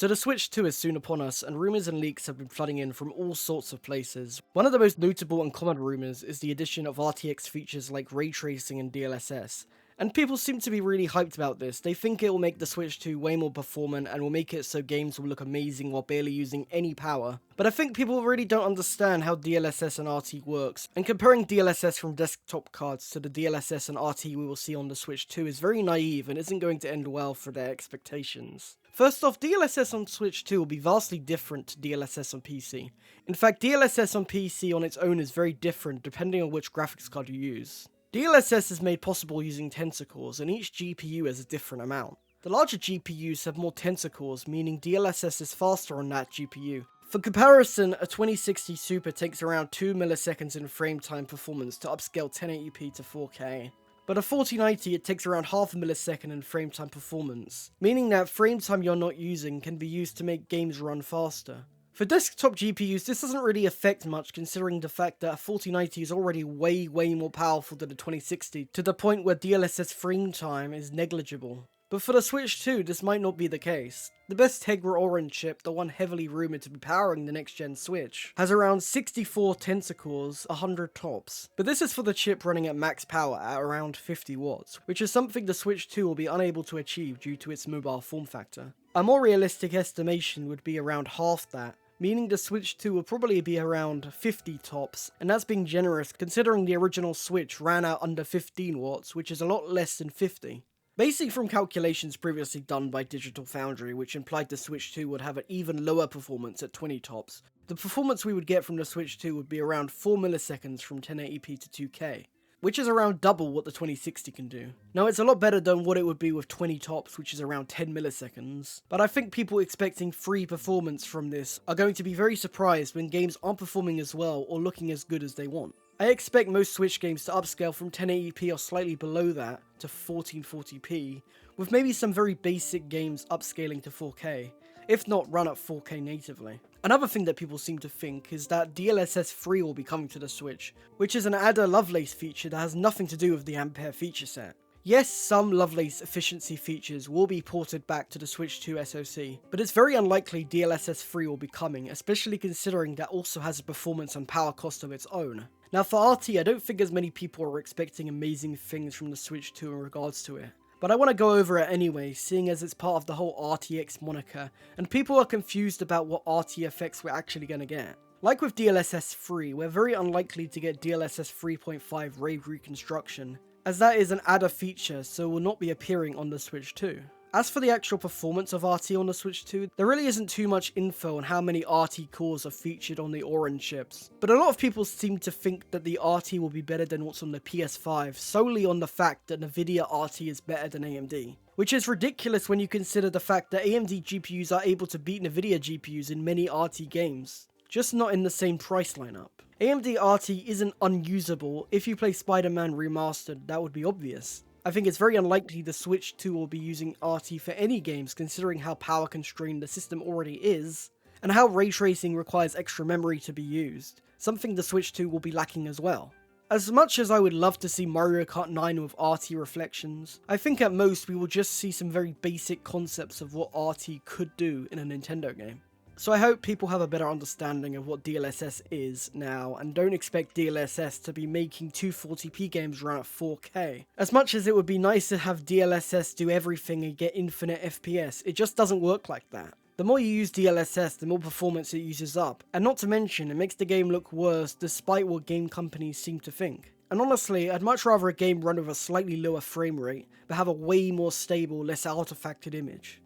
So the Switch 2 is soon upon us, and rumours and leaks have been flooding in from all sorts of places. One of the most notable and common rumours is the addition of RTX features like ray tracing and DLSS. And people seem to be really hyped about this. They think it will make the Switch 2 way more performant and will make it so games will look amazing while barely using any power. But I think people really don't understand how DLSS and RT works, and comparing DLSS from desktop cards to the DLSS and RT we will see on the Switch 2 is very naive and isn't going to end well for their expectations. First off, DLSS on Switch 2 will be vastly different to DLSS on PC. In fact, DLSS on PC on its own is very different depending on which graphics card you use. DLSS is made possible using tensor cores, and each GPU has a different amount. The larger GPUs have more tensor cores, meaning DLSS is faster on that GPU. For comparison, a 2060 Super takes around 2 milliseconds in frame time performance to upscale 1080p to 4K. But a 4090 it takes around half a millisecond in frame time performance, meaning that frame time you're not using can be used to make games run faster. For desktop GPUs, this doesn't really affect much considering the fact that a 4090 is already way more powerful than a 2060, to the point where DLSS frame time is negligible. But for the Switch 2, this might not be the case. The best Tegra Orin chip, the one heavily rumoured to be powering the next-gen Switch, has around 64 tensor cores, 100 tops. But this is for the chip running at max power at around 50 watts, which is something the Switch 2 will be unable to achieve due to its mobile form factor. A more realistic estimation would be around half that, meaning the Switch 2 will probably be around 50 tops, and that's being generous considering the original Switch ran out under 15 watts, which is a lot less than 50. Basing from calculations previously done by Digital Foundry, which implied the Switch 2 would have an even lower performance at 20 tops, the performance we would get from the Switch 2 would be around 4 milliseconds from 1080p to 2K, which is around double what the 2060 can do. Now it's a lot better than what it would be with 20 tops, which is around 10 milliseconds, but I think people expecting free performance from this are going to be very surprised when games aren't performing as well or looking as good as they want. I expect most Switch games to upscale from 1080p or slightly below that to 1440p, with maybe some very basic games upscaling to 4K, if not run at 4K natively. Another thing that people seem to think is that DLSS 3 will be coming to the Switch, which is an Adder Lovelace feature that has nothing to do with the Ampere feature set. Yes, some Lovelace efficiency features will be ported back to the Switch 2 SoC, but it's very unlikely DLSS 3 will be coming, especially considering that also has a performance and power cost of its own. Now for RT, I don't think as many people are expecting amazing things from the Switch 2 in regards to it. But I want to go over it anyway, seeing as it's part of the whole RTX moniker, and people are confused about what RT effects we're actually going to get. Like with DLSS 3, we're very unlikely to get DLSS 3.5 ray reconstruction, as that is an adder feature, so will not be appearing on the Switch 2. As for the actual performance of RT on the Switch 2, there really isn't too much info on how many RT cores are featured on the Orin chips, but a lot of people seem to think that the RT will be better than what's on the PS5 solely on the fact that Nvidia RT is better than AMD. Which is ridiculous when you consider the fact that AMD GPUs are able to beat Nvidia GPUs in many RT games, just not in the same price lineup. AMD RT isn't unusable. If you play Spider-Man Remastered, that would be obvious. I think it's very unlikely the Switch 2 will be using RT for any games considering how power constrained the system already is, and how ray tracing requires extra memory to be used, something the Switch 2 will be lacking as well. As much as I would love to see Mario Kart 9 with RT reflections, I think at most we will just see some very basic concepts of what RT could do in a Nintendo game. So I hope people have a better understanding of what DLSS is now, and don't expect DLSS to be making 240p games run at 4K. As much as it would be nice to have DLSS do everything and get infinite FPS, it just doesn't work like that. The more you use DLSS, the more performance it uses up, and not to mention, it makes the game look worse despite what game companies seem to think. And honestly, I'd much rather a game run with a slightly lower frame rate, but have a way more stable, less artifacted image.